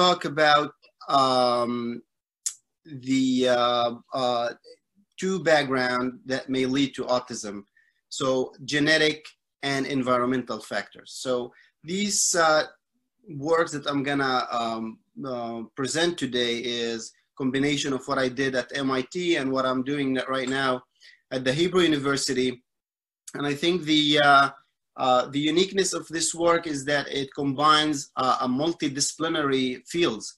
talk about the two backgrounds that may lead to autism. So genetic and environmental factors. So these works that I'm gonna present today is combination of what I did at MIT and what I'm doing right now at the Hebrew University. And I think the uniqueness of this work is that it combines a multidisciplinary fields,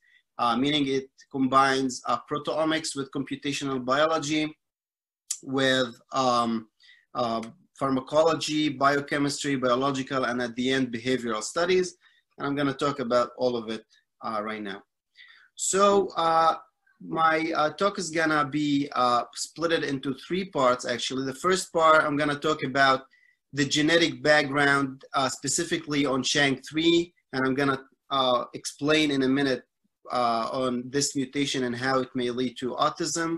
meaning it combines proteomics with computational biology, with pharmacology, biochemistry, biological, and at the end, behavioral studies. And I'm going to talk about all of it right now. So my talk is going to be split into three parts, actually. The first part, I'm going to talk about the genetic background, specifically on SHANK3, and I'm going to explain in a minute on this mutation and how it may lead to autism.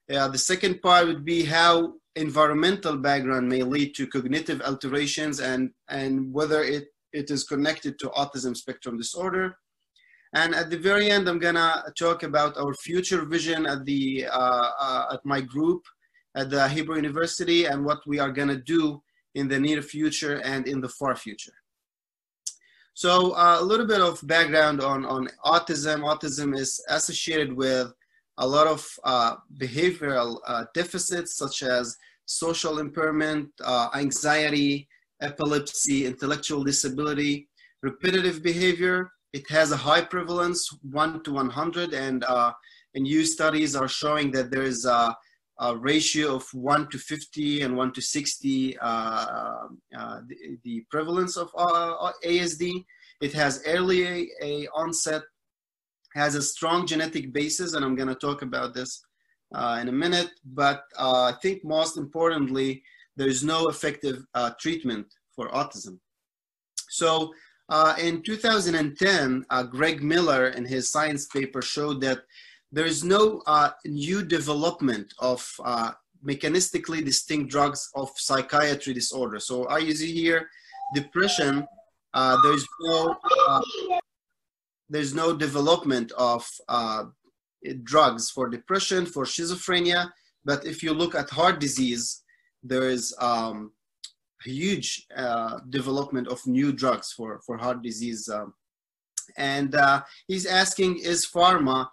The second part would be how environmental background may lead to cognitive alterations and whether it is connected to autism spectrum disorder. And at the very end, I'm gonna talk about our future vision at at my group at the Hebrew University and what we are gonna do in the near future and in the far future. So a little bit of background on autism. Autism is associated with a lot of behavioral deficits such as social impairment, anxiety, epilepsy, intellectual disability, repetitive behavior. It has a high prevalence, 1 to 100, and new studies are showing that there is a ratio of 1 to 50 and 1 to 60, the prevalence of ASD. It has early onset, has a strong genetic basis, and I'm going to talk about this in a minute. But I think most importantly, there is no effective treatment for autism. So in 2010, Greg Miller in his science paper showed that there is no new development of mechanistically distinct drugs of psychiatry disorder. So I use here depression. There's no development of drugs for depression, for schizophrenia. But if you look at heart disease, there is huge development of new drugs for heart disease. And he's asking, is pharma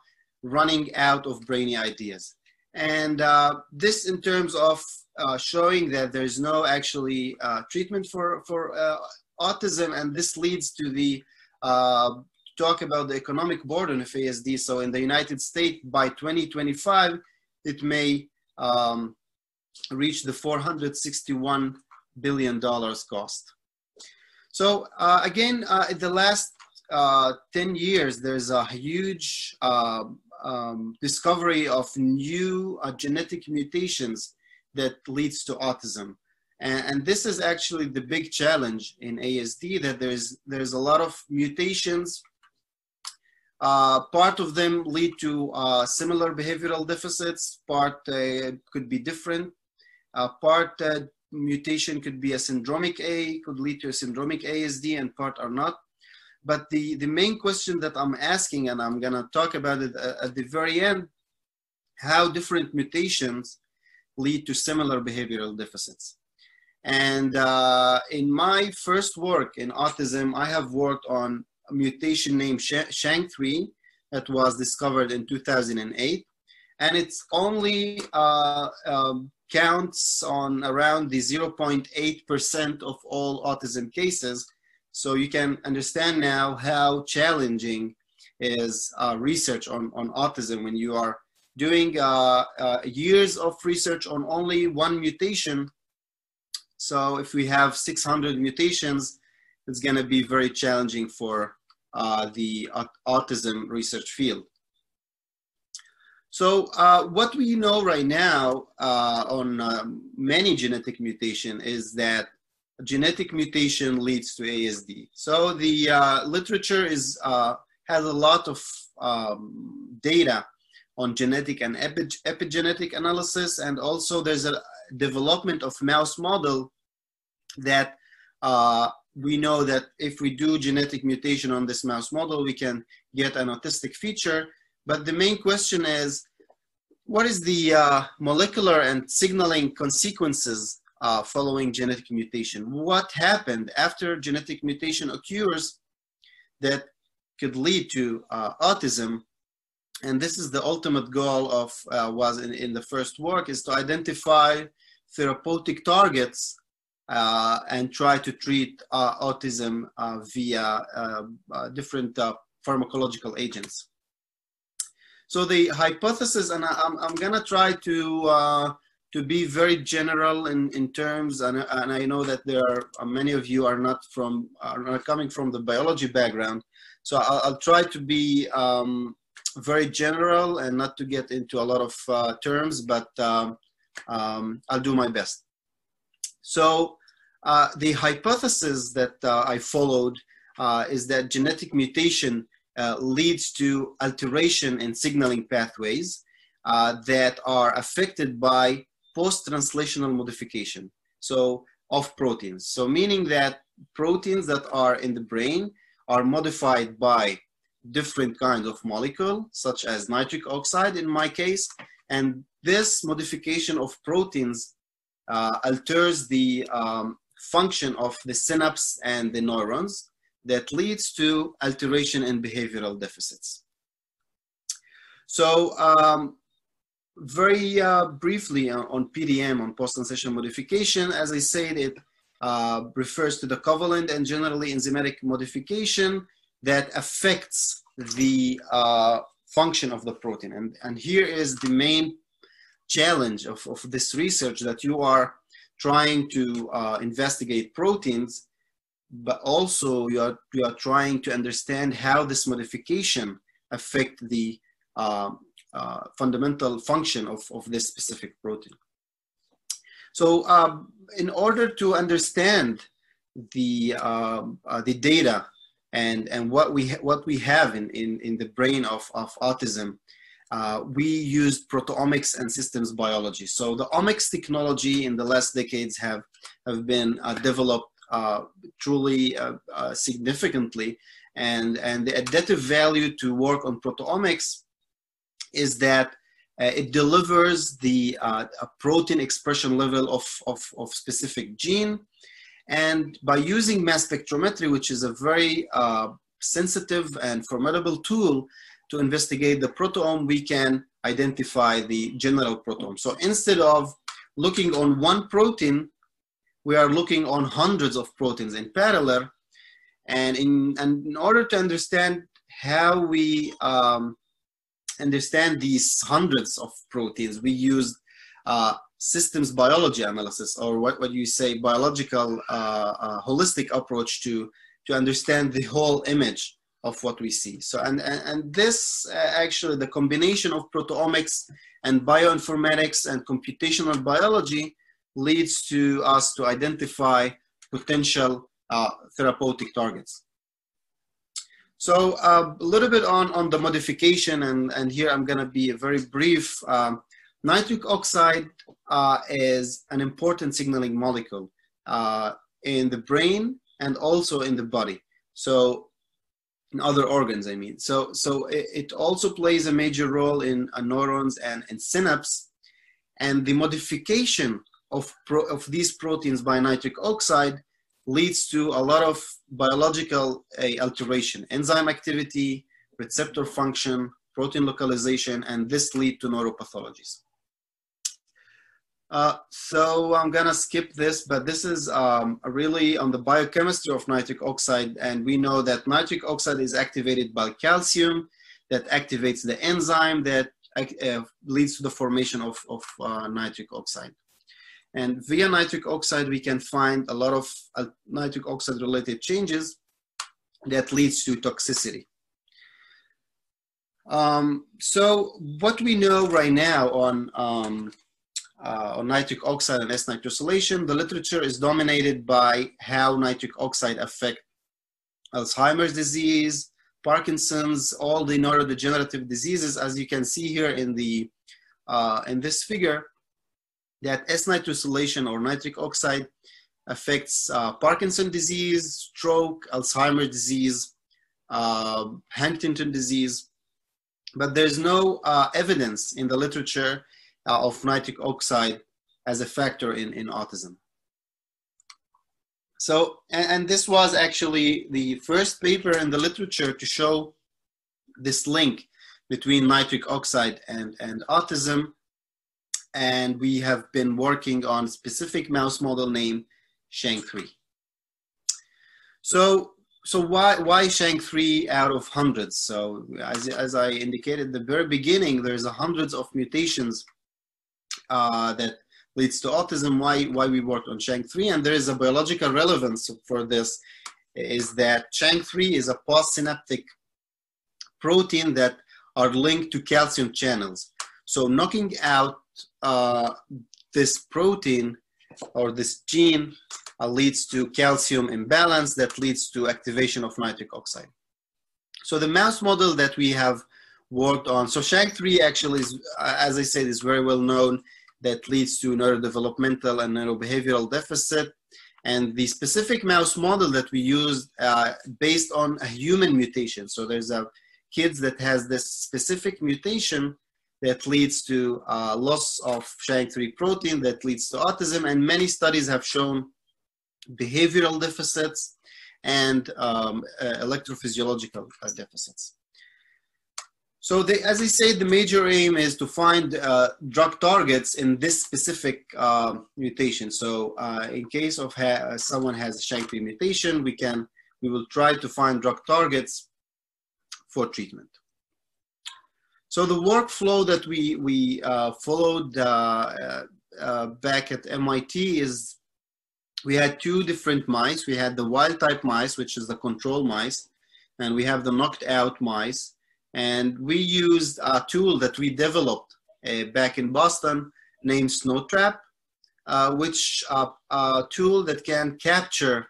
running out of brainy ideas? And this in terms of showing that there's no actually treatment for autism, and this leads to the talk about the economic burden of ASD. So in the United States, by 2025, it may reach the $461 billion cost. So again, in the last 10 years, there's a huge discovery of new genetic mutations that leads to autism. And this is actually the big challenge in ASD, that there's a lot of mutations. Part of them lead to similar behavioral deficits. Part could be different. Part mutation could be a syndromic A, could lead to a syndromic ASD, and part are not. But the main question that I'm asking, and I'm gonna talk about it at the very end, how different mutations lead to similar behavioral deficits. And in my first work in autism, I have worked on a mutation named SHANK3 that was discovered in 2008. And it's only counts on around the 0.8% of all autism cases. So you can understand now how challenging is research on autism when you are doing years of research on only one mutation. So if we have 600 mutations, it's going to be very challenging for the autism research field. So what we know right now on many genetic mutation is that genetic mutation leads to ASD. So the literature has a lot of data on genetic and epigenetic analysis, and also there's a development of mouse model that we know that if we do genetic mutation on this mouse model, we can get an autistic feature. But the main question is, what is the molecular and signaling consequences following genetic mutation? What happened after genetic mutation occurs that could lead to autism? And this is the ultimate goal of was in the first work, is to identify therapeutic targets and try to treat autism via different pharmacological agents. So the hypothesis, and I'm gonna try to be very general in terms, and I know that there are many of you are not coming from the biology background, so I'll try to be very general and not to get into a lot of terms, but I'll do my best. So the hypothesis that I followed is that genetic mutation leads to alteration in signaling pathways that are affected by post-translational modification, so of proteins. So meaning that proteins that are in the brain are modified by different kinds of molecule, such as nitric oxide in my case, and this modification of proteins alters the function of the synapse and the neurons that leads to alteration in behavioral deficits. So very briefly on PTM, on post-translational modification, as I said, it refers to the covalent and generally enzymatic modification that affects the function of the protein. And here is the main challenge of this research, that you are trying to investigate proteins, but also you are trying to understand how this modification affect the fundamental function of this specific protein. So in order to understand the data and what we have in the brain of autism, we used proteomics and systems biology. So the omics technology in the last decades have been developed truly significantly, and the additive value to work on proteomics is that it delivers the protein expression level of specific gene, and by using mass spectrometry, which is a very sensitive and formidable tool to investigate the proteome, we can identify the general proteome. So instead of looking on one protein, we are looking on hundreds of proteins in parallel. And in order to understand how we understand these hundreds of proteins, we use systems biology analysis, or what you say, biological holistic approach to understand the whole image of what we see. So and this actually, the combination of proteomics and bioinformatics and computational biology leads to us to identify potential therapeutic targets. So a little bit on the modification, and here I'm going to be very brief. Nitric oxide is an important signaling molecule in the brain and also in the body. So in other organs, I mean. So it also plays a major role in neurons and in synapse. And the modification of these proteins by nitric oxide leads to a lot of biological alteration, enzyme activity, receptor function, protein localization, and this lead to neuropathologies. So I'm gonna skip this, but this is really on the biochemistry of nitric oxide, and we know that nitric oxide is activated by calcium that activates the enzyme that leads to the formation of nitric oxide. And via nitric oxide, we can find a lot of nitric oxide related changes that leads to toxicity. So what we know right now on nitric oxide and S-nitrosylation, the literature is dominated by how nitric oxide affect Alzheimer's disease, Parkinson's, all the neurodegenerative diseases, as you can see here in this figure, that S-nitrosylation or nitric oxide affects Parkinson's disease, stroke, Alzheimer's disease, Huntington disease, but there's no evidence in the literature of nitric oxide as a factor in autism. So, and this was actually the first paper in the literature to show this link between nitric oxide and autism. And we have been working on a specific mouse model named SHANK3. So why SHANK3 out of hundreds? So as I indicated at the very beginning, there's hundreds of mutations that leads to autism. Why we worked on SHANK3, and there is a biological relevance for this, is that SHANK3 is a postsynaptic protein that are linked to calcium channels. So knocking out this protein or this gene leads to calcium imbalance that leads to activation of nitric oxide. So the mouse model that we have worked on, so SHANK3 actually is, as I said, is very well known, that leads to neurodevelopmental and neurobehavioral deficit. And the specific mouse model that we used based on a human mutation. So there's a kids that has this specific mutation that leads to loss of SHANK3 protein that leads to autism. And many studies have shown behavioral deficits and electrophysiological deficits. So as I said, the major aim is to find drug targets in this specific mutation. So in case of someone has a SHANK3 mutation, we will try to find drug targets for treatment. So the workflow that we followed back at MIT is we had two different mice. We had the wild type mice, which is the control mice, and we have the knocked out mice. And we used a tool that we developed back in Boston named SnowTrap, which a tool that can capture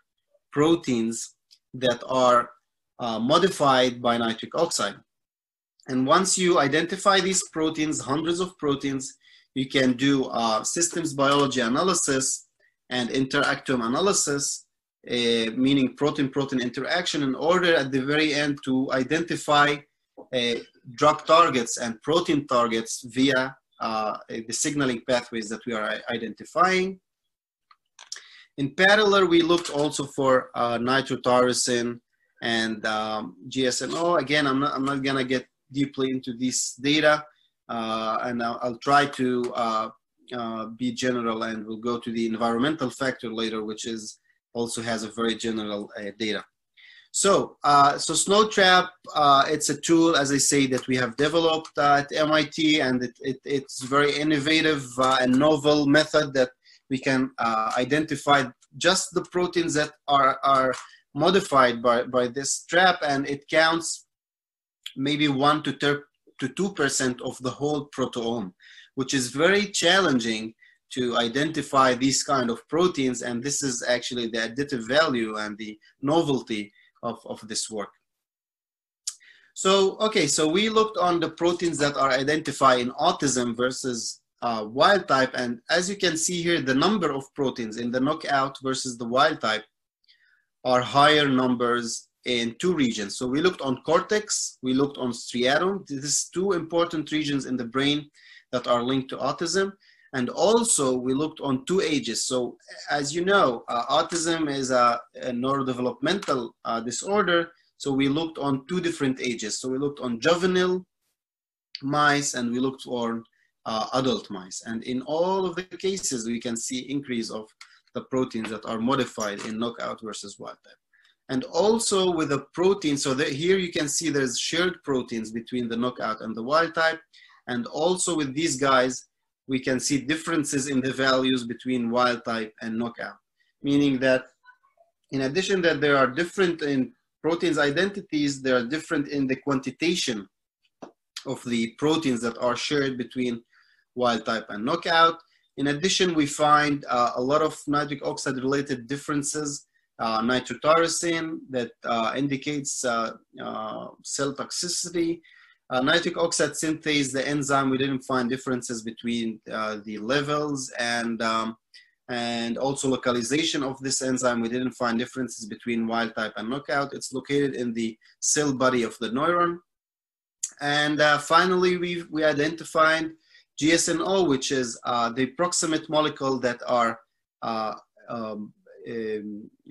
proteins that are modified by nitric oxide. And once you identify these proteins, hundreds of proteins, you can do systems biology analysis and interactome analysis, meaning protein-protein interaction, in order at the very end to identify drug targets and protein targets via the signaling pathways that we are identifying. In parallel, we looked also for nitrotyrosine and GSNO. Again, I'm not gonna get deeply into this data, and I'll try to be general, and we'll go to the environmental factor later, which is also has a very general data. So SnowTrap, it's a tool, as I say, that we have developed at MIT, and it's very innovative and novel method that we can identify just the proteins that are modified by this trap, and it counts maybe 1 to 2% of the whole proteome, which is very challenging to identify these kind of proteins, and this is actually the additive value and the novelty of this work. So, okay, so we looked on the proteins that are identified in autism versus wild type, and as you can see here, the number of proteins in the knockout versus the wild type are higher numbers in two regions. So we looked on cortex, we looked on striatum. This is two important regions in the brain that are linked to autism. And also we looked on two ages. So as you know, autism is a neurodevelopmental disorder. So we looked on two different ages. So we looked on juvenile mice and we looked on adult mice. And in all of the cases, we can see increase of the proteins that are modified in knockout versus wild type. And also with the protein, so that here you can see there's shared proteins between the knockout and the wild type. And also with these guys, we can see differences in the values between wild type and knockout, meaning that in addition that there are different in proteins identities, they are different in the quantitation of the proteins that are shared between wild type and knockout. In addition, we find a lot of nitric oxide related differences, nitrotyrosine that indicates cell toxicity. Nitric oxide synthase, the enzyme, we didn't find differences between the levels, and and also localization of this enzyme. We didn't find differences between wild type and knockout. It's located in the cell body of the neuron. And finally, we identified GSNO, which is the proximate molecule that are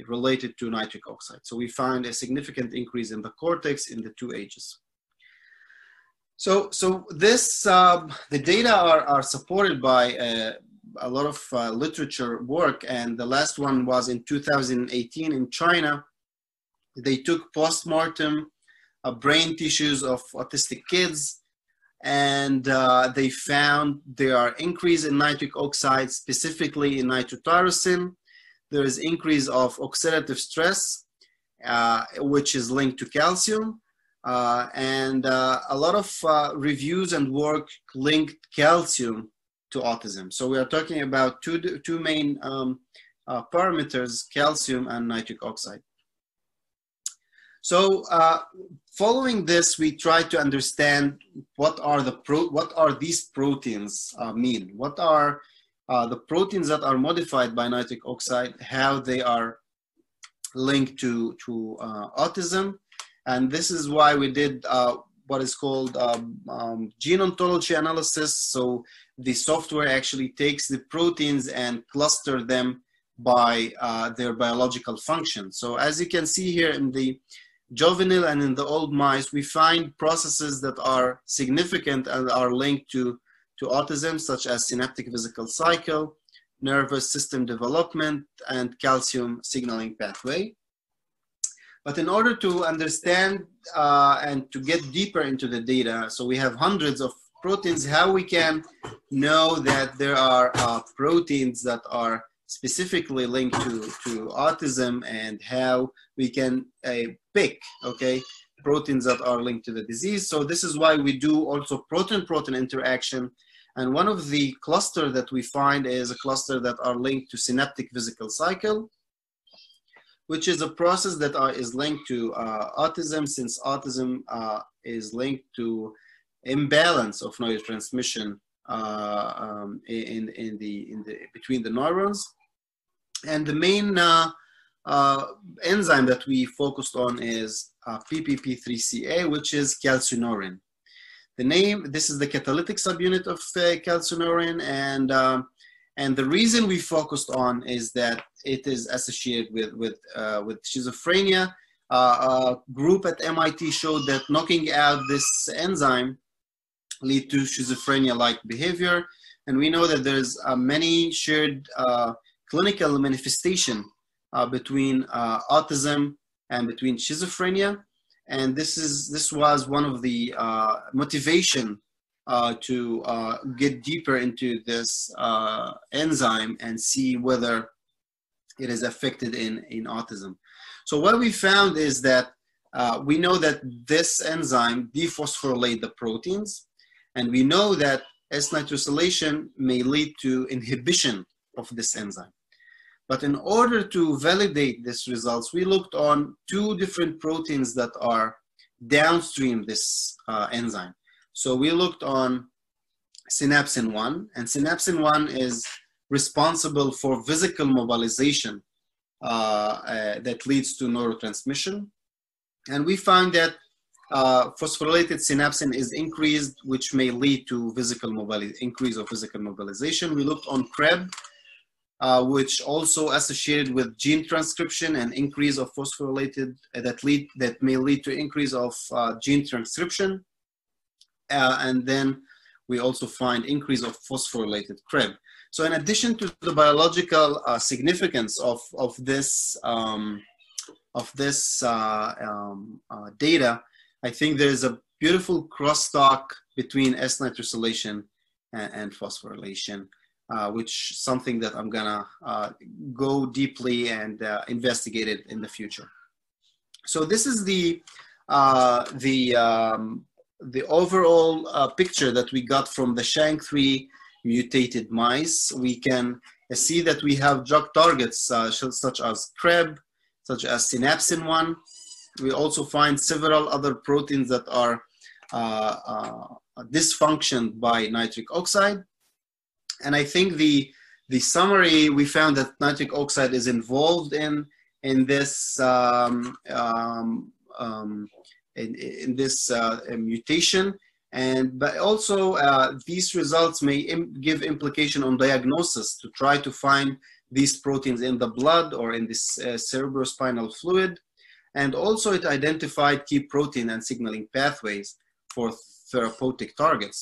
related to nitric oxide. So we found a significant increase in the cortex in the 2 ages. So this, the data are supported by a lot of literature work, and the last one was in 2018 in China. They took post-mortem brain tissues of autistic kids, and they found there are increase in nitric oxide, specifically in nitrotyrosine. There is increase of oxidative stress, which is linked to calcium. And a lot of reviews and work linked calcium to autism. So we are talking about two main parameters, calcium and nitric oxide. So following this, we try to understand what are these proteins mean? What are the proteins that are modified by nitric oxide, how they are linked to autism. And this is why we did what is called gene ontology analysis. So the software actually takes the proteins and cluster them by their biological function. So as you can see here in the juvenile and in the old mice, we find processes that are significant and are linked to autism, such as synaptic vesicle cycle, nervous system development, and calcium signaling pathway. But in order to understand and to get deeper into the data, so we have hundreds of proteins, how we can know that there are proteins that are specifically linked to autism, and how we can pick, proteins that are linked to the disease. So this is why we do also protein-protein interaction. And one of the cluster that we find is a cluster that are linked to synaptic vesicle cycle, which is a process that is linked to autism, since autism is linked to imbalance of neurotransmission between the neurons. And the main enzyme that we focused on is PPP3CA, which is calcineurin. The name, this is the catalytic subunit of calcineurin, and the reason we focused on is that it is associated with schizophrenia. A group at MIT showed that knocking out this enzyme lead to schizophrenia-like behavior, and we know that there's many shared clinical manifestation between autism and between schizophrenia. And this was one of the motivation to get deeper into this enzyme and see whether it is affected in autism. So what we found is that we know that this enzyme dephosphorylates the proteins, and we know that S-nitrosylation may lead to inhibition of this enzyme. But in order to validate these results, we looked on two different proteins that are downstream this enzyme. So we looked on synapsin-1, and synapsin-1 is responsible for vesicle mobilization that leads to neurotransmission. And we found that phosphorylated synapsin is increased, which may lead to increase of vesicle mobilization. We looked on CREB, which also associated with gene transcription and increase of phosphorylated that may lead to increase of gene transcription. And then we also find increase of phosphorylated CREB. So in addition to the biological significance of this data, I think there's a beautiful crosstalk between S-nitrosylation and phosphorylation, which is something that I'm gonna go deeply and investigate it in the future. So this is the overall picture that we got from the SHANK3 mutated mice. We can see that we have drug targets such as CREB, such as synapsin-1. We also find several other proteins that are dysfunctioned by nitric oxide. And I think the the summary, we found that nitric oxide is involved in this mutation, but also these results may give implication on diagnosis to try to find these proteins in the blood or in this cerebrospinal fluid, and also it identified key protein and signaling pathways for therapeutic targets.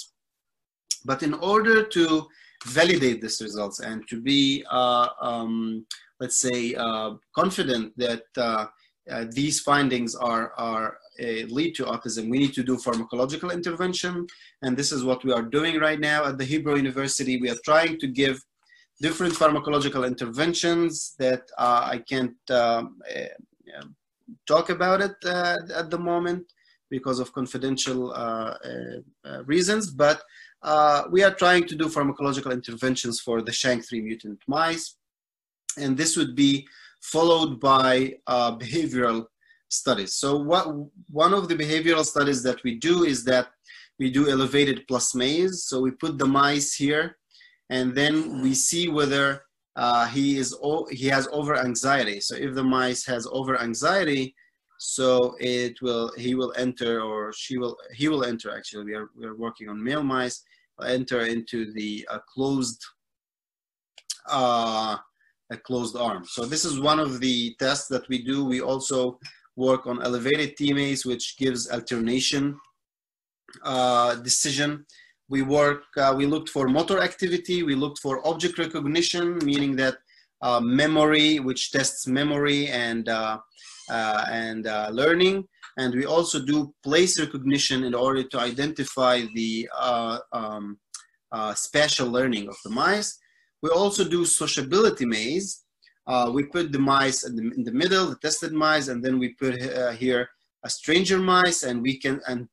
But in order to validate these results and to be, let's say, confident that these findings are lead to autism, we need to do pharmacological intervention. And this is what we are doing right now at the Hebrew University. We are trying to give different pharmacological interventions that I can't talk about it at the moment because of confidential reasons, but we are trying to do pharmacological interventions for the SHANK3 mutant mice, and this would be followed by behavioral studies. So one of the behavioral studies that we do is that we do elevated plasmase. So we put the mice here, and then we see whether he has over anxiety. So if the mice has over anxiety, so he will enter, or he will enter. Actually, we are working on male mice, enter into the closed arm. So this is one of the tests that we do. We also work on elevated T-maze, which gives alternation decision. We looked for motor activity. We looked for object recognition, meaning that memory, which tests memory and learning. And we also do place recognition in order to identify the spatial learning of the mice. We also do sociability maze. We put the mice in the middle, the tested mice, and then we put here a stranger mice, and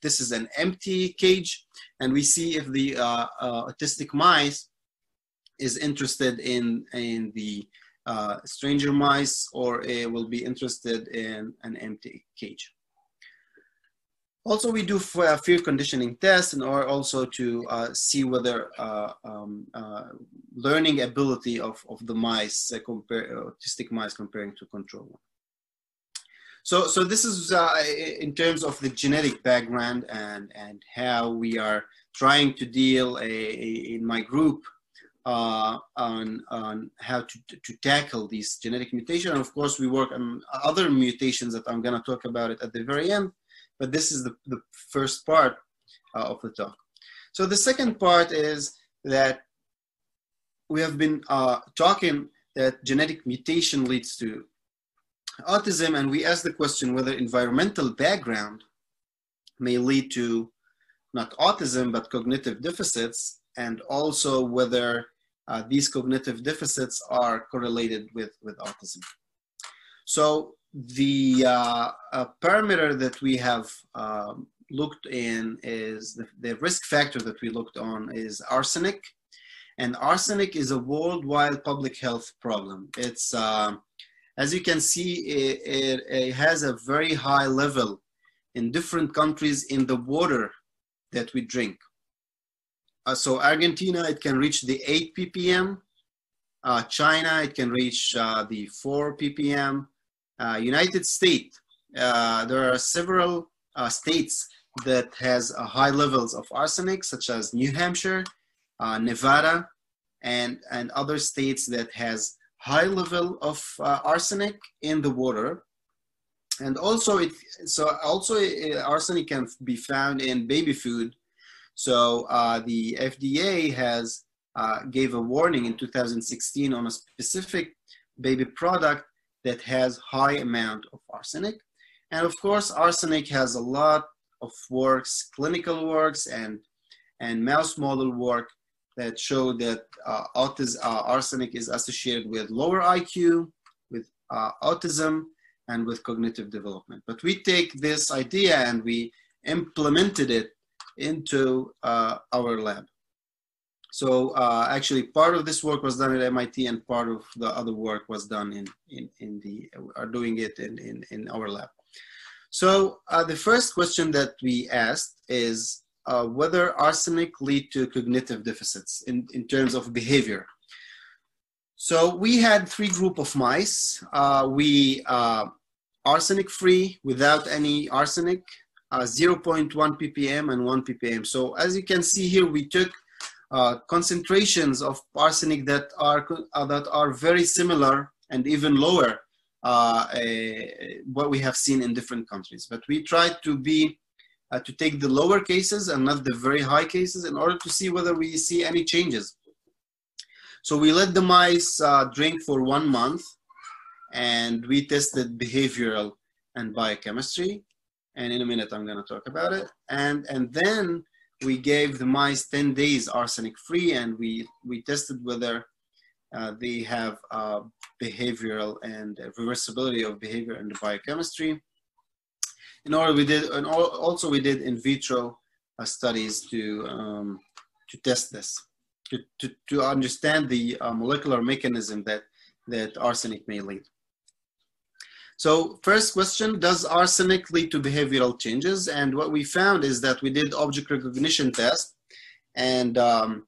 this is an empty cage, and we see if the autistic mice is interested in the stranger mice, or it will be interested in an empty cage. Also, we do fear conditioning tests in order also to see whether learning ability of the mice, autistic mice comparing to control. So this is in terms of the genetic background and how we are trying to deal in my group on how to tackle these genetic mutations. And of course, we work on other mutations that I'm going to talk about it at the very end. But this is the first part of the talk. So the second part is that we have been talking that genetic mutation leads to autism, and we asked the question whether environmental background may lead to not autism, but cognitive deficits, and also whether these cognitive deficits are correlated with autism. So the parameter that we have looked in is the risk factor that we looked on is arsenic, and arsenic is a worldwide public health problem. It's as you can see, it has a very high level in different countries in the water that we drink. So Argentina, it can reach the 8 ppm. China, it can reach the 4 ppm. United States, there are several states that has high levels of arsenic, such as New Hampshire, Nevada, and other states that has high level of arsenic in the water. And also, arsenic can be found in baby food. So the FDA has gave a warning in 2016 on a specific baby product that has high amount of arsenic. And of course, arsenic has a lot of works, clinical works and mouse model work that show that arsenic is associated with lower IQ, with autism, and with cognitive development. But we take this idea and we implemented it into our lab. So actually, part of this work was done at MIT, and part of the other work was done doing it in our lab. So the first question that we asked is whether arsenic lead to cognitive deficits in terms of behavior. So we had 3 groups of mice. Arsenic free without any arsenic, 0.1 ppm and 1 ppm. So as you can see here, we took concentrations of arsenic that are very similar and even lower what we have seen in different countries. But we tried to take the lower cases and not the very high cases in order to see whether we see any changes. So we let the mice drink for 1 month, and we tested behavioral and biochemistry. And in a minute, I'm going to talk about it. And then we gave the mice 10 days arsenic free, and we tested whether they have behavioral and reversibility of behavior and biochemistry. Also we did in vitro studies to test this, to understand the molecular mechanism that arsenic may lead. So first question, does arsenic lead to behavioral changes? And what we found is that we did object recognition test, and the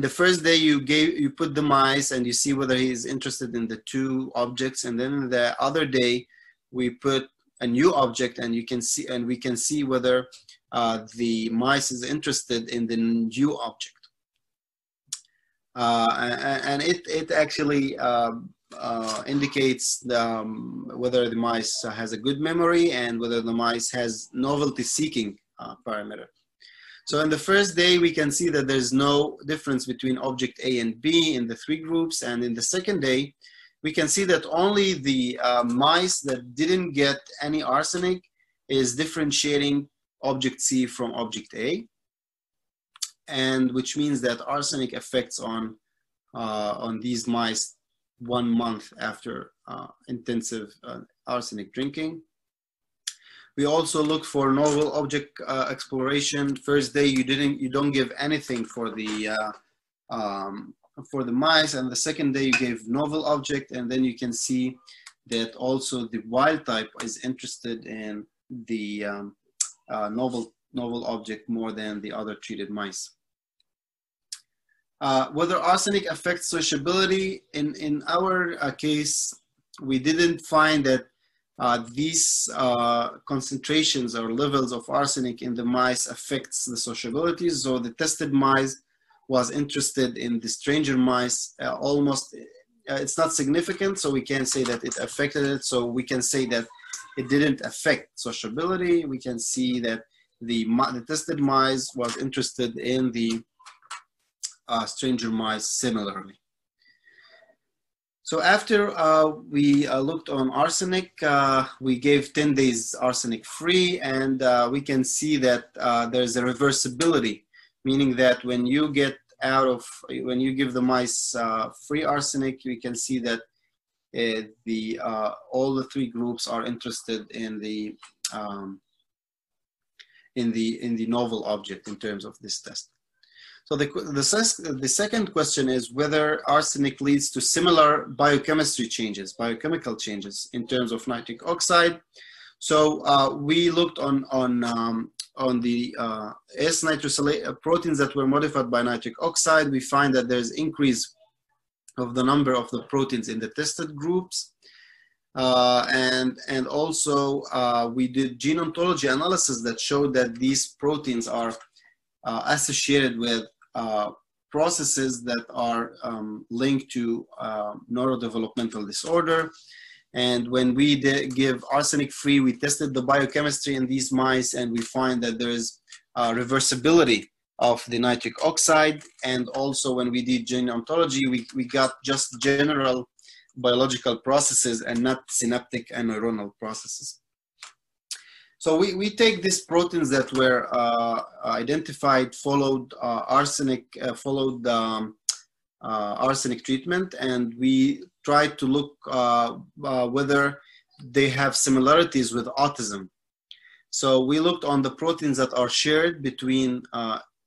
first day you put the mice and you see whether he's interested in the 2 objects, and then the other day we put a new object, and we can see whether the mice is interested in the new object. And it actually indicates whether the mice has a good memory and whether the mice has novelty seeking parameter. So in the first day, we can see that there's no difference between object A and B in the 3 groups. And in the second day, we can see that only the mice that didn't get any arsenic is differentiating object C from object A, and which means that arsenic effects on these mice 1 month after intensive arsenic drinking. We also look for novel object exploration. First day you don't give anything for the mice, and the second day you gave novel object, and then you can see that also the wild type is interested in the novel object more than the other treated mice. Whether arsenic affects sociability, in our case, we didn't find that these concentrations or levels of arsenic in the mice affects the sociability. So the tested mice was interested in the stranger mice almost, it's not significant, so we can't say that it affected it. So we can say that it didn't affect sociability. We can see that the tested mice was interested in the stranger mice similarly. So after we looked on arsenic, we gave 10 days arsenic free, and we can see that there's a reversibility, meaning that when you give the mice free arsenic, we can see that all the 3 groups are interested in the novel object in terms of this test. So the second question is whether arsenic leads to similar biochemistry changes, biochemical changes in terms of nitric oxide. So we looked on the S-nitrosylate proteins that were modified by nitric oxide. We find that there's increase of the number of the proteins in the tested groups. And also we did gene ontology analysis that showed that these proteins are associated with processes that are linked to neurodevelopmental disorder. And when we give arsenic free, we tested the biochemistry in these mice, and we find that there is reversibility of the nitric oxide. And also when we did gene ontology, we got just general biological processes and not synaptic and neuronal processes. So we take these proteins that were identified, followed arsenic treatment, and we tried to look whether they have similarities with autism. So we looked on the proteins that are shared between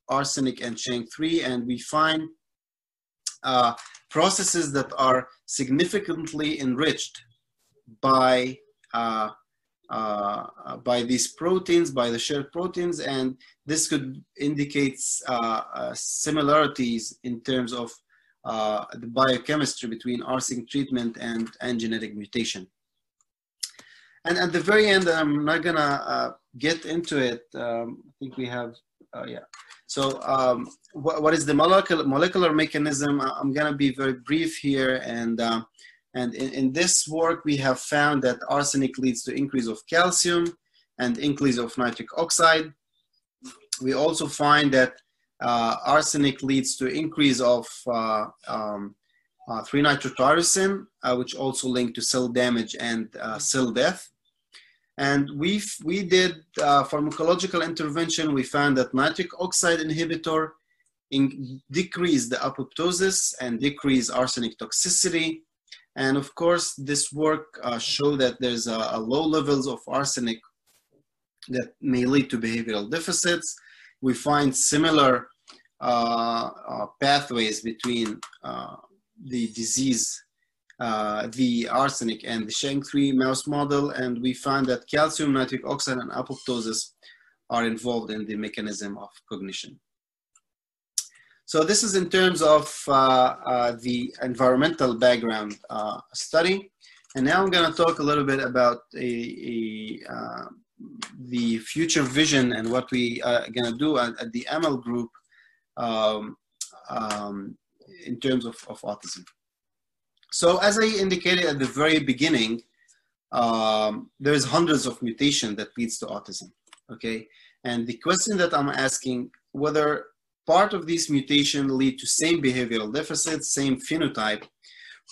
arsenic and SHANK3, and we find processes that are significantly enriched by these proteins, by the shared proteins, and this could indicate similarities in terms of the biochemistry between arsenic treatment and genetic mutation. And at the very end, I'm not gonna get into it. I think we have, yeah. So what is the molecular mechanism? I'm gonna be very brief here. And in this work, we have found that arsenic leads to increase of calcium and increase of nitric oxide. We also find that arsenic leads to increase of 3-nitrotyrosine, which also linked to cell damage and cell death. And we did pharmacological intervention. We found that nitric oxide inhibitor decreased the apoptosis and decreased arsenic toxicity. And of course, this work showed that there's a low levels of arsenic that may lead to behavioral deficits. We find similar pathways between the disease, the arsenic and the Shank3 mouse model, and we find that calcium, nitric oxide, and apoptosis are involved in the mechanism of cognition. So this is in terms of the environmental background study. And now I'm going to talk a little bit about the future vision and what we are going to do at the ML group in terms of autism. So as I indicated at the very beginning, there's hundreds of mutations that leads to autism, okay? And the question that I'm asking, whether part of these mutations lead to same behavioral deficits, same phenotype,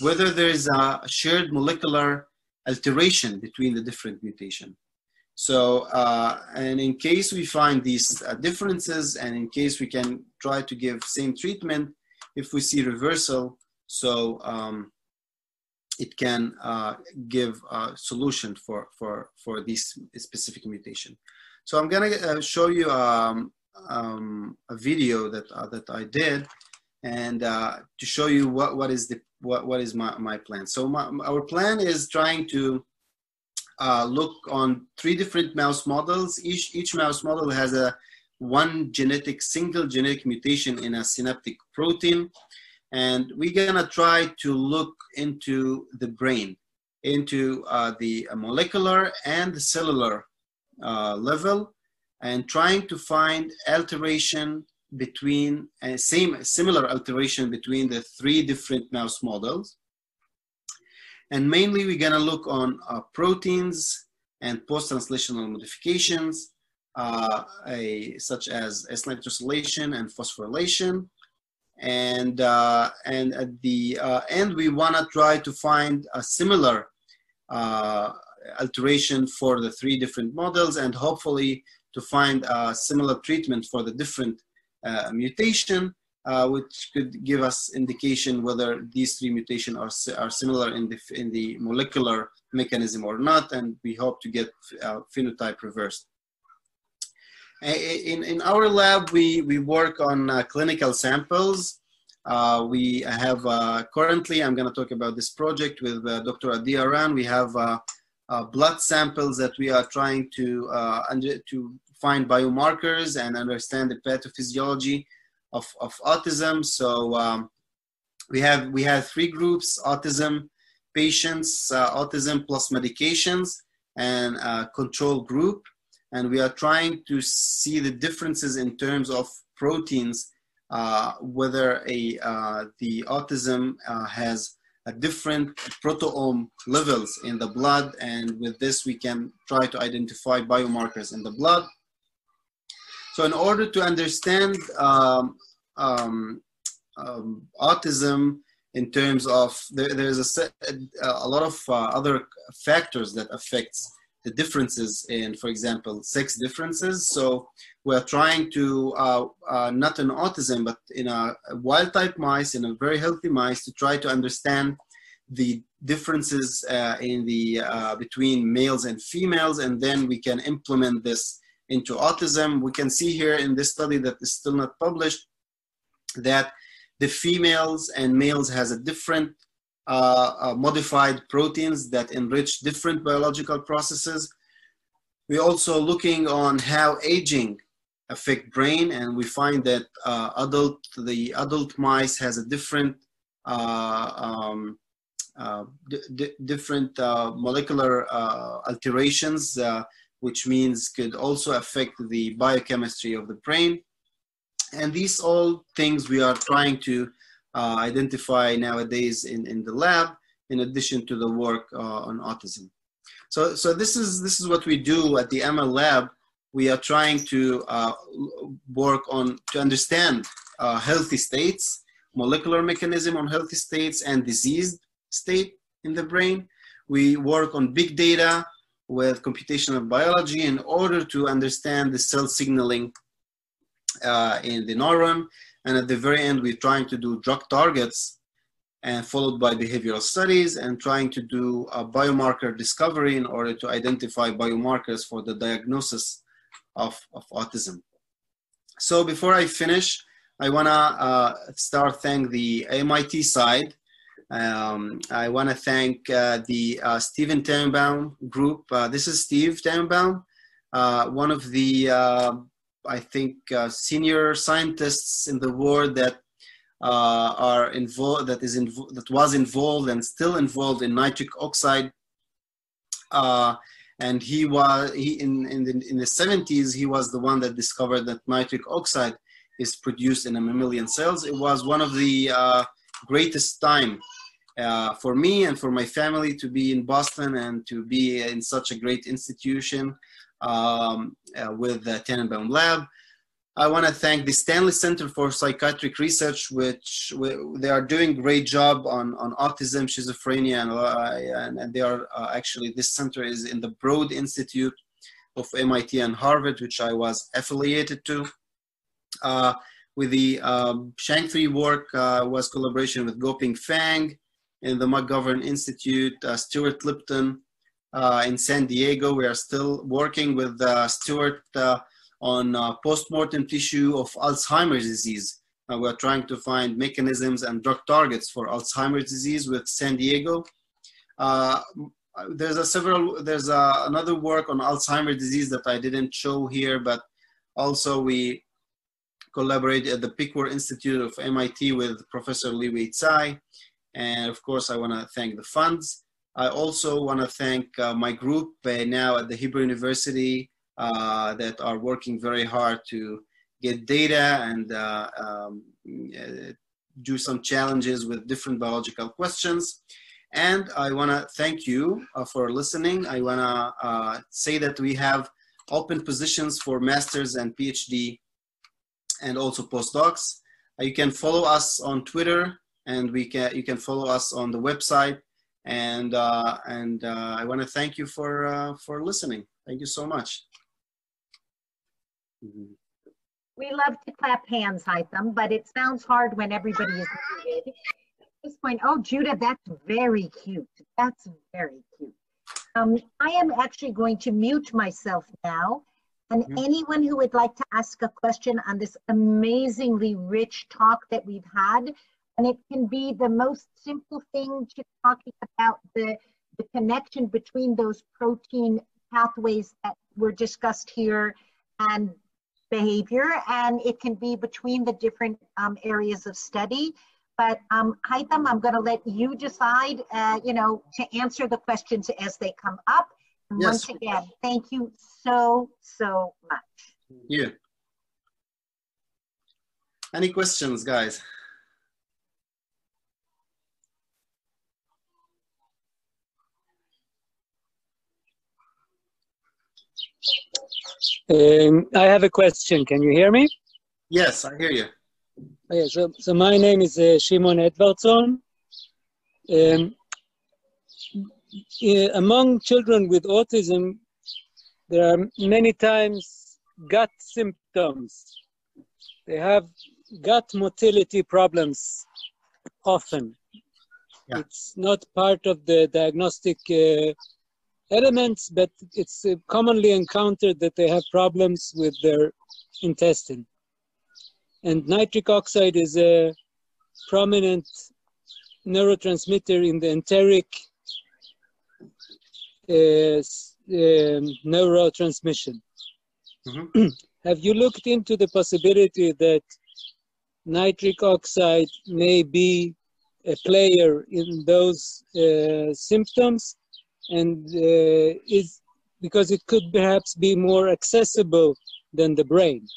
whether there is a shared molecular alteration between the different mutations. So, and in case we find these differences, and in case we can try to give same treatment, if we see reversal, so it can give a solution for this specific mutation. So I'm gonna show you a video that I did, and to show you what is my plan. So our plan is trying to look on 3 different mouse models. Each mouse model has one single genetic mutation in a synaptic protein. And we're gonna try to look into the brain, into the molecular and the cellular level, and trying to find alteration between, similar alteration between the 3 different mouse models. And mainly we're gonna look on proteins and post-translational modifications, such as S-nitrosylation and phosphorylation. And at the end, we wanna try to find a similar alteration for the 3 different models, and hopefully to find a similar treatment for the different mutation, which could give us indication whether these 3 mutations are similar in the molecular mechanism or not, and we hope to get phenotype reversed. In our lab, we work on clinical samples. We have currently, I'm going to talk about this project with Dr. Adi Aran. We have blood samples that we are trying to find biomarkers and understand the pathophysiology of autism. So we have 3 groups: autism patients, autism plus medications, and a control group. And we are trying to see the differences in terms of proteins, whether the autism has a different proteome levels in the blood. And with this, we can try to identify biomarkers in the blood. So in order to understand autism in terms of, there's a lot of other factors that affects the differences in, for example, sex differences. So we're trying to, not in autism, but in a wild type mice, in a very healthy mice, to try to understand the differences in the, between males and females, and then we can implement this into autism. We can see here in this study that is still not published that the females and males has a different modified proteins that enrich different biological processes. We're also looking on how aging affect brain, and we find that the adult mice has a different different molecular alterations, which means could also affect the biochemistry of the brain. And these all things we are trying to identify nowadays in the lab, in addition to the work on autism. So this is what we do at the ML lab. We are trying to work on to understand healthy states, molecular mechanism on healthy states and diseased state in the brain. We work on big data with computational biology in order to understand the cell signaling in the neuron. And at the very end, we're trying to do drug targets and followed by behavioral studies and trying to do a biomarker discovery in order to identify biomarkers for the diagnosis of autism. So before I finish, I wanna start thank the MIT side. I wanna thank the Steven Tenenbaum group. This is Steve Tenenbaum, one of the, I think, senior scientists in the world that are involved, that was involved and still involved in nitric oxide. And in the 70s, he was the one that discovered that nitric oxide is produced in mammalian cells. It was one of the greatest time for me and for my family to be in Boston and to be in such a great institution with the Tenenbaum Lab. I want to thank the Stanley Center for Psychiatric Research, which they are doing a great job on autism, schizophrenia, and they are actually, this center is in the Broad Institute of MIT and Harvard, which I was affiliated to. With the Shang-Tri work was collaboration with Goping Fang in the McGovern Institute, Stuart Lipton in San Diego. We are still working with Stuart on post-mortem tissue of Alzheimer's disease. We're trying to find mechanisms and drug targets for Alzheimer's disease with San Diego. There's another work on Alzheimer's disease that I didn't show here, but also we collaborate at the Pickwer Institute of MIT with Professor Liwei Tsai. And of course, I want to thank the funds. I also want to thank my group now at the Hebrew University that are working very hard to get data and do some challenges with different biological questions. And I want to thank you for listening. I want to say that we have open positions for masters and PhD and also postdocs. You can follow us on Twitter, and you can follow us on the website. And I want to thank you for listening. Thank you so much. We love to clap hands, Haytham, but it sounds hard when everybody is muted. At this point, oh, Judah, that's very cute. That's very cute. I am actually going to mute myself now. And anyone who would like to ask a question on this amazingly rich talk that we've had, and it can be the most simple thing, to talking about the connection between those protein pathways that were discussed here and behavior, and it can be between the different areas of study. But Haytham, I'm going to let you decide, to answer the questions as they come up. And yes. Once again, thank you so much. Yeah. Any questions, guys? I have a question. Can you hear me? Yes, I hear you. Okay, so my name is Shimon Edvardson. Among children with autism, there are many times gut symptoms. They have gut motility problems often. Yeah. It's not part of the diagnostic elements, but it's commonly encountered that they have problems with their intestine. And nitric oxide is a prominent neurotransmitter in the enteric neurotransmission. Mm-hmm. Have you looked into the possibility that nitric oxide may be a player in those symptoms, and is because it could perhaps be more accessible than the brain?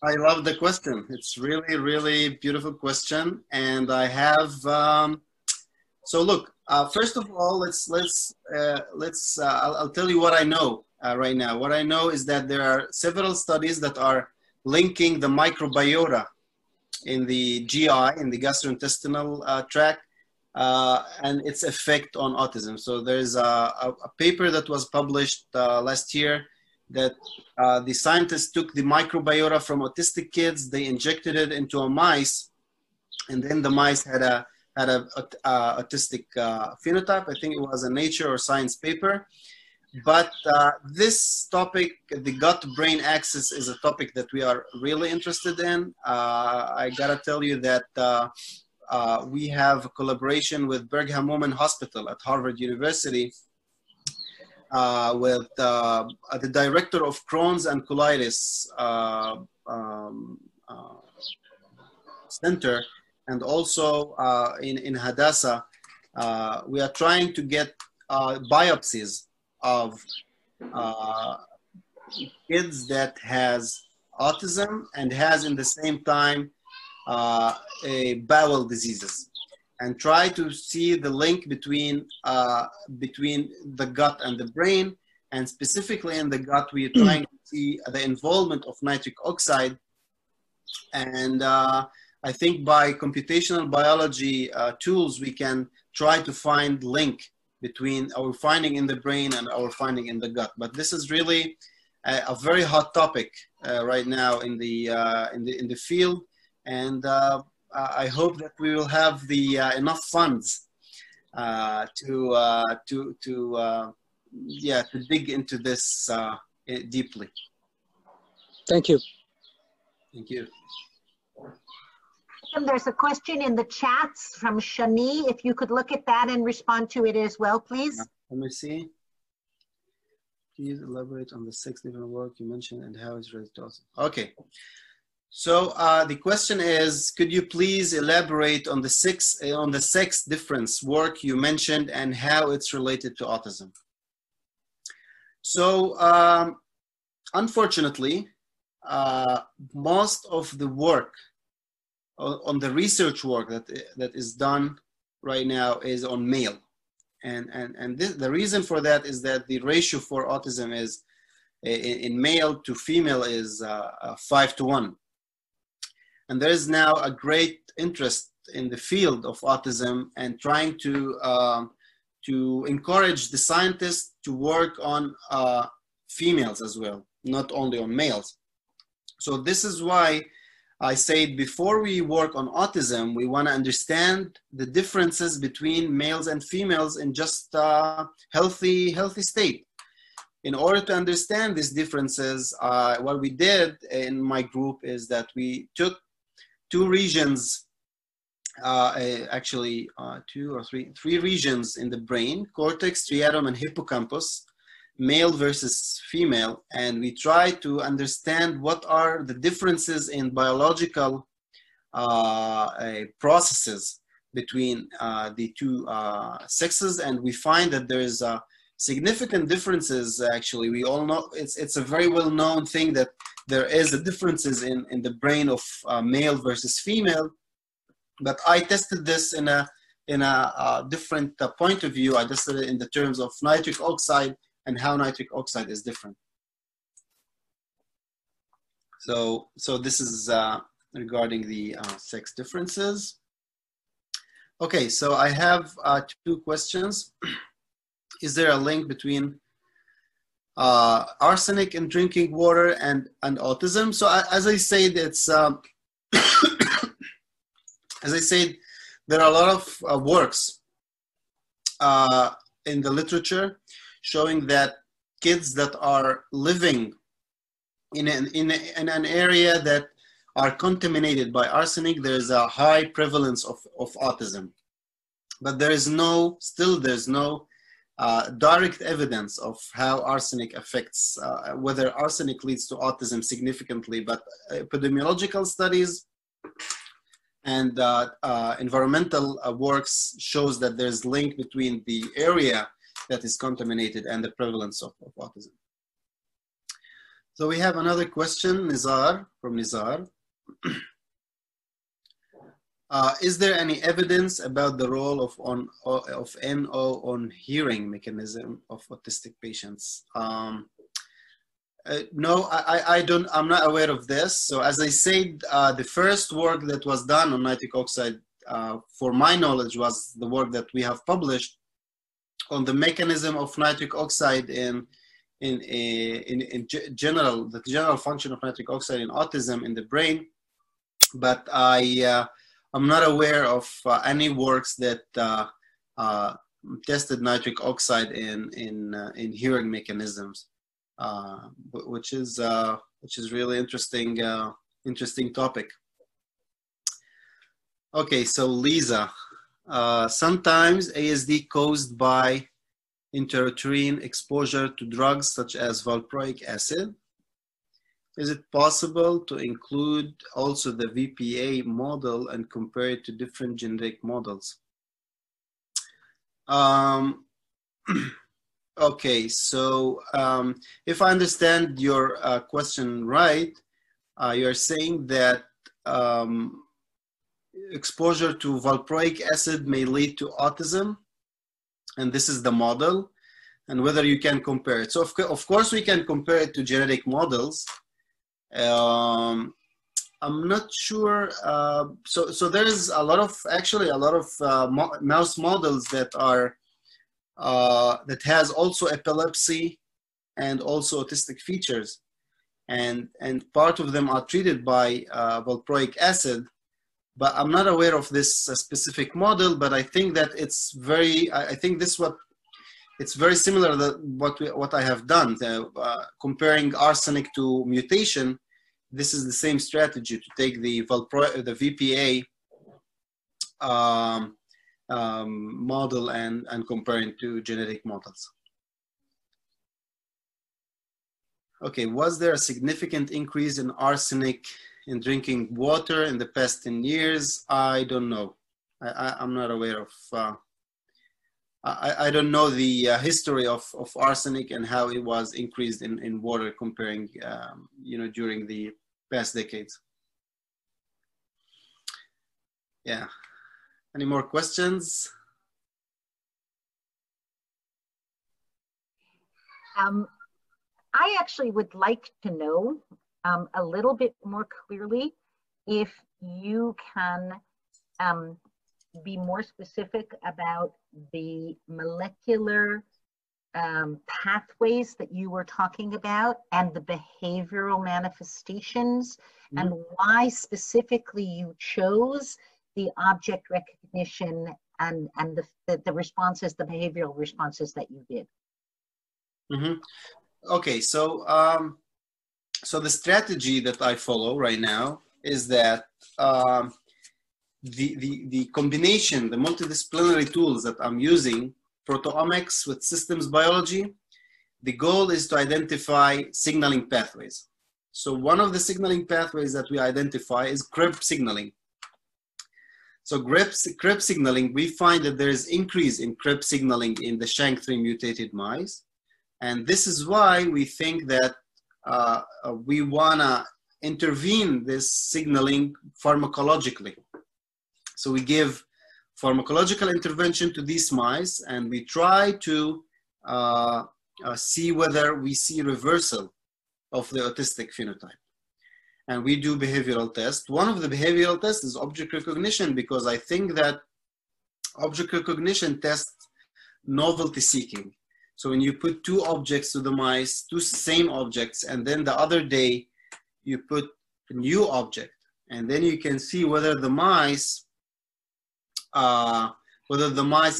I love the question. It's really, really beautiful question. And I have, so look, first of all, I'll tell you what I know right now. What I know is that there are several studies that are linking the microbiota in the GI, in the gastrointestinal tract, and its effect on autism. So there's a paper that was published last year that the scientists took the microbiota from autistic kids, they injected it into a mice, and then the mice had a autistic phenotype. I think it was a Nature or Science paper. But this topic, the gut-brain axis, is a topic that we are really interested in. I gotta tell you that we have a collaboration with Brigham Women Hospital at Harvard University with the director of Crohn's and Colitis Center, and also in Hadassah. We are trying to get biopsies of kids that has autism and has in the same time bowel diseases, and try to see the link between the gut and the brain. And specifically in the gut, we are trying to see the involvement of nitric oxide. And I think by computational biology tools, we can try to find link between our finding in the brain and our finding in the gut. But this is really a very hot topic right now in the field, and I hope that we will have the enough funds to dig into this deeply. Thank you. Thank you. There's a question in the chats from Shani. If you could look at that and respond to it as well, please. Let me see. Please elaborate on the 6 different work you mentioned and how it's related to autism. Okay. So the question is, could you please elaborate on the sex difference work you mentioned and how it's related to autism? So unfortunately, most of the work on the research work that is done right now is on male. And the reason for that is that the ratio for autism is in male to female is 5:1. And there is now a great interest in the field of autism and trying to encourage the scientists to work on females as well, not only on males. So this is why I said before we work on autism, we want to understand the differences between males and females in just healthy state. In order to understand these differences, what we did in my group is that we took 2 regions, actually 2 or 3 regions in the brain, cortex, striatum, and hippocampus, male versus female, and we try to understand what are the differences in biological processes between the 2 sexes, and we find that there is significant differences. Actually, we all know it's a very well-known thing that there is a differences in the brain of male versus female. But I tested this in a different point of view. I tested it in the terms of nitric oxide and how nitric oxide is different. So this is regarding the sex differences. Okay, so I have 2 questions. Is there a link between arsenic in drinking water and autism? So as I said, it's as I said, there are a lot of works in the literature showing that kids that are living in an area that are contaminated by arsenic, there's a high prevalence of autism. But there's no direct evidence of how arsenic affects, whether arsenic leads to autism significantly. But epidemiological studies And environmental works shows that there's link between the area that is contaminated and the prevalence of autism. So we have another question, Nizar, from Nizar. Is there any evidence about the role of NO on hearing mechanism of autistic patients? No, I'm not aware of this. So as I said, the first work that was done on nitric oxide, for my knowledge, was the work that we have published on the mechanism of nitric oxide in general, the general function of nitric oxide in autism in the brain. But I'm not aware of any works that tested nitric oxide in hearing mechanisms. Which is really interesting topic. Okay, so Lisa, sometimes ASD caused by intrauterine exposure to drugs such as valproic acid. Is it possible to include also the VPA model and compare it to different genetic models? Okay, so if I understand your question right, you're saying that exposure to valproic acid may lead to autism, and this is the model, and whether you can compare it. So of course we can compare it to genetic models. I'm not sure. So there is actually a lot of mouse models that are that has also epilepsy and also autistic features, and part of them are treated by valproic acid, but I'm not aware of this specific model. But I think that it's very, it's very similar to what I have done, comparing arsenic to mutation. This is the same strategy, to take the VPA model and compare it to genetic models. Okay, was there a significant increase in arsenic in drinking water in the past 10 years? I don't know. I'm not aware of, I don't know the history of arsenic and how it was increased in water comparing, during the past decades. Yeah. Any more questions? I actually would like to know a little bit more clearly if you can be more specific about the molecular pathways that you were talking about and the behavioral manifestations, and why specifically you chose the object recognition and the responses, the behavioral responses that you did. Okay, so so the strategy that I follow right now is that the combination, the multidisciplinary tools that I'm using, proteomics with systems biology, the goal is to identify signaling pathways. So one of the signaling pathways that we identify is CRIB signaling. So CRIB signaling, we find that there is increase in CRIB signaling in the SHANK3 mutated mice. And this is why we think that we wanna intervene this signaling pharmacologically. So we give pharmacological intervention to these mice, and we try to see whether we see reversal of the autistic phenotype. And we do behavioral tests. One of the behavioral tests is object recognition, because I think that object recognition tests novelty seeking. So when you put two objects to the mice, two same objects, and then the other day you put a new object, and then you can see whether the mice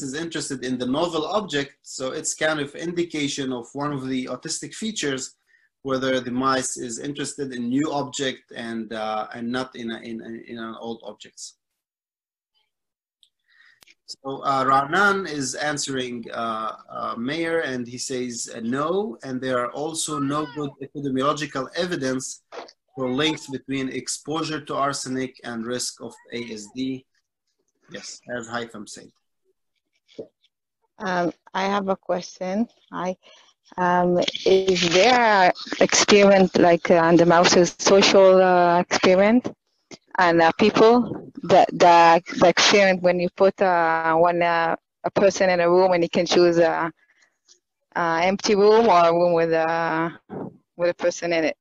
is interested in the novel object. So it's kind of indication of one of the autistic features, whether the mice is interested in new object and not in an old objects. So Ranan is answering Mayor, and he says no, and there are also no good epidemiological evidence for links between exposure to arsenic and risk of ASD. Yes, as Haytham said. I have a question. Is there an experiment like on the mouse's social experiment, and people the experiment when you put a person in a room and he can choose a empty room or a room with a person in it,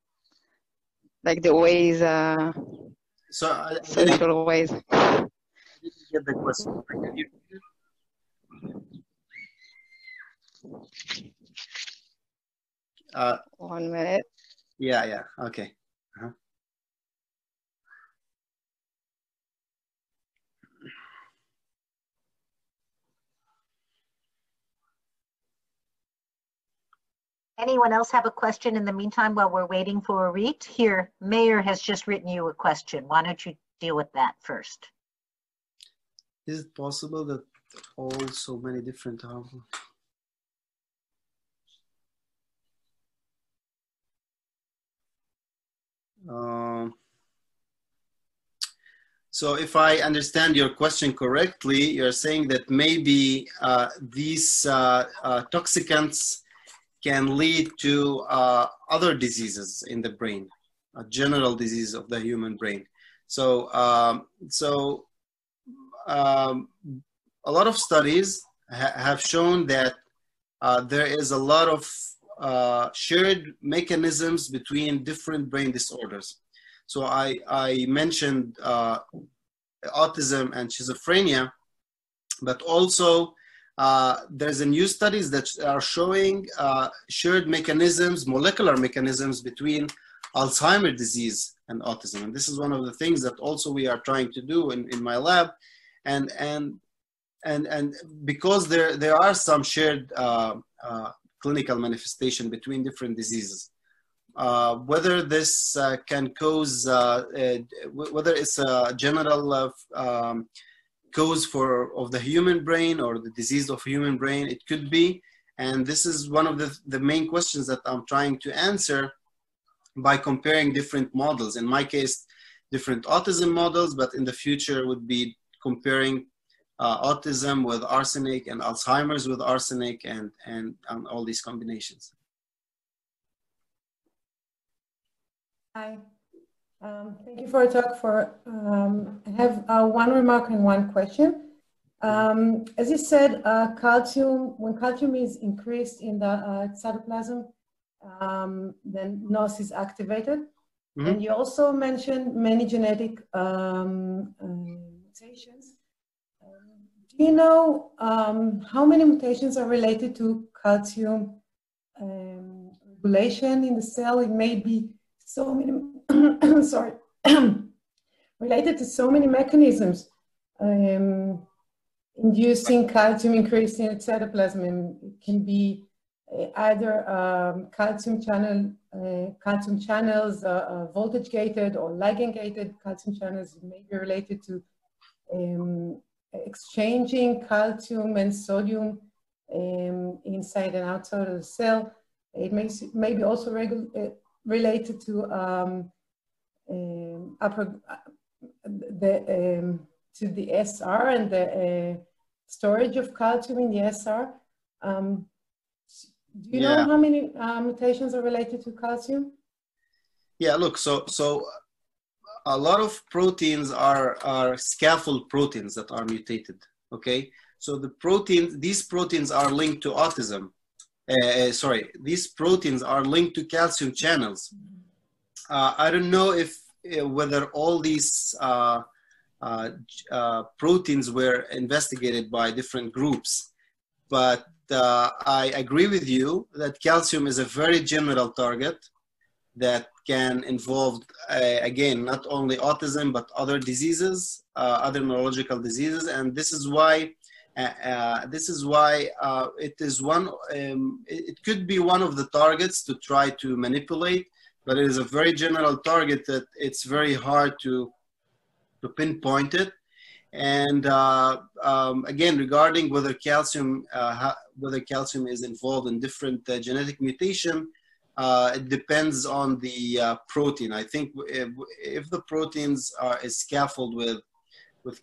like the ways, social ways. I didn't get the question. Can you repeat it? 1 minute. Yeah, okay. Anyone else have a question in the meantime while we're waiting for Arit? Here, Mayor has just written you a question. Why don't you deal with that first? Is it possible that so many different harmful? So if I understand your question correctly, you're saying that maybe these toxicants can lead to other diseases in the brain, a general disease of the human brain. So, a lot of studies have shown that there is a lot of shared mechanisms between different brain disorders. So I mentioned autism and schizophrenia, but also there's a new studies that are showing shared mechanisms, molecular mechanisms between Alzheimer's disease and autism. And this is one of the things that also we are trying to do in my lab. And because there are some shared clinical manifestation between different diseases. Whether this can cause, whether it's a general cause of the human brain or the disease of human brain, it could be. And this is one of the main questions that I'm trying to answer by comparing different models. In my case, different autism models, but in the future would be comparing autism with arsenic and Alzheimer's with arsenic and all these combinations. Hi, thank you for a talk. I have one remark and one question. As you said, when calcium is increased in the cytoplasm, then NOS is activated. Mm-hmm. And you also mentioned many genetic mutations. Do you know how many mutations are related to calcium regulation in the cell? It may be so many, sorry, related to so many mechanisms inducing calcium increase in cytoplasm. And it can be either calcium channels, voltage gated or ligand gated calcium channels. It may be related to exchanging calcium and sodium inside and outside of the cell. It may be also related to the SR and the storage of calcium in the SR. Do you know how many mutations are related to calcium? Yeah, look, so a lot of proteins are scaffold proteins that are mutated, okay? So these proteins are linked to autism. These proteins are linked to calcium channels. I don't know whether all these proteins were investigated by different groups, but I agree with you that calcium is a very general target that can involve, again, not only autism, but other diseases, other neurological diseases. And this is why it could be one of the targets to try to manipulate, but it is a very general target that it's very hard to pinpoint it. And again, regarding whether calcium is involved in different genetic mutation, it depends on the protein. I think if the proteins is scaffold with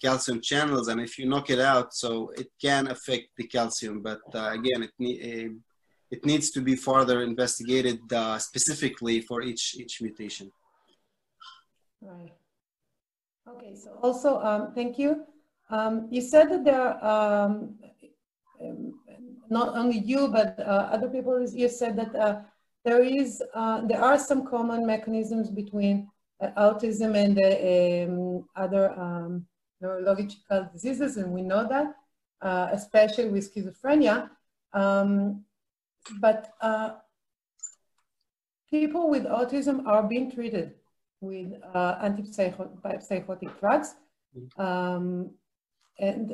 calcium channels, and if you knock it out, so it can affect the calcium. But again, it needs to be further investigated specifically for each mutation. Right. Okay. So also, thank you. You said that there are not only you but other people. You said that there are some common mechanisms between autism and other neurological diseases, and we know that, especially with schizophrenia. But people with autism are being treated with antipsychotic drugs. And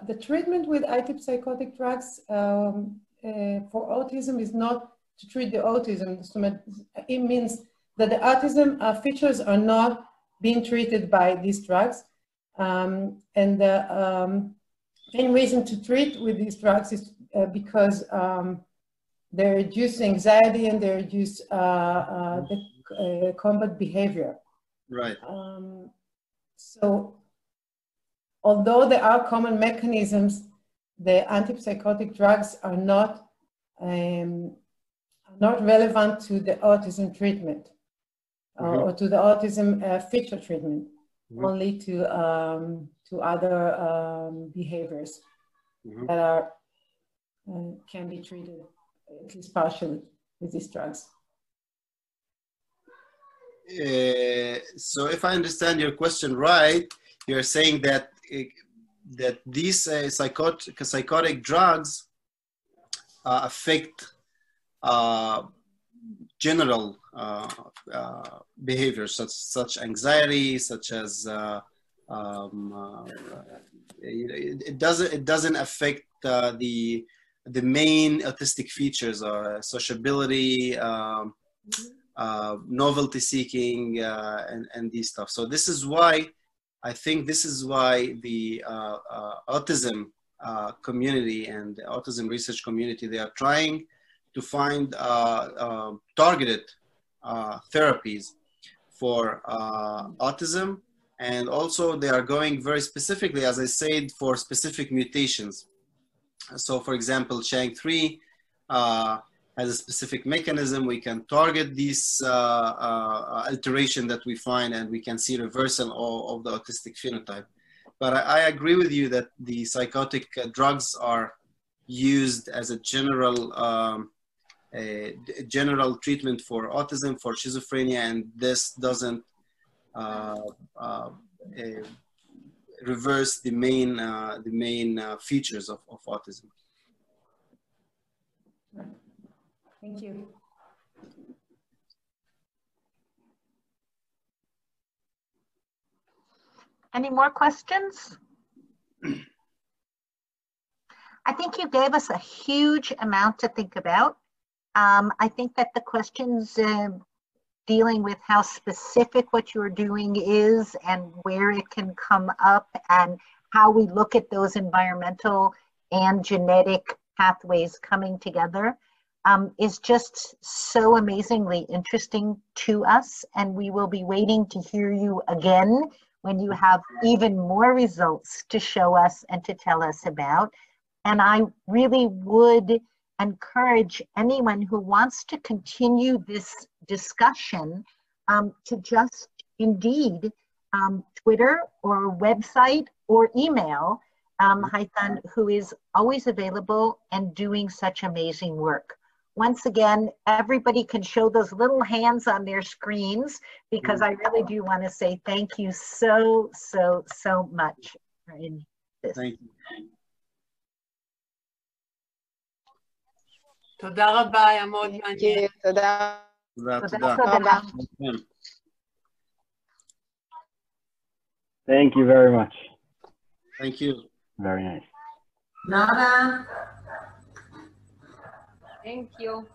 the treatment with antipsychotic drugs for autism is not to treat the autism. It means that the autism features are not being treated by these drugs. And the main reason to treat with these drugs is because they reduce anxiety and they reduce the combat behavior. Right. So, although there are common mechanisms, the antipsychotic drugs are not relevant to the autism treatment or to the autism feature treatment, only to other behaviors that are can be treated at least partially with these drugs. So if I understand your question right, you're saying that these psychotic drugs affect general behaviors such anxiety, such as it doesn't affect the main autistic features, sociability, novelty seeking, and these stuff. So this is why I think this is why the autism community and the autism research community, they are trying to find targeted therapies for autism, and also they are going very specifically, as I said, for specific mutations. So for example, Chang3 has a specific mechanism. We can target this alteration that we find, and we can see reversal of the autistic phenotype. But I agree with you that the psychotic drugs are used as a general treatment for autism, for schizophrenia, and this doesn't reverse the main features of autism. Thank you. Any more questions? I think you gave us a huge amount to think about. I think that the questions dealing with how specific what you're doing is and where it can come up and how we look at those environmental and genetic pathways coming together is just so amazingly interesting to us. And we will be waiting to hear you again when you have even more results to show us and to tell us about. And I really would encourage anyone who wants to continue this discussion to just indeed Twitter or website or email Haytan, who is always available and doing such amazing work. Once again, everybody can show those little hands on their screens, because I really do want to say thank you so much for this. Thank you. תודה רבה, היה מאוד מעניין. תודה. תודה. Thank you very much. Thank you. Very nice. Nada. Thank you.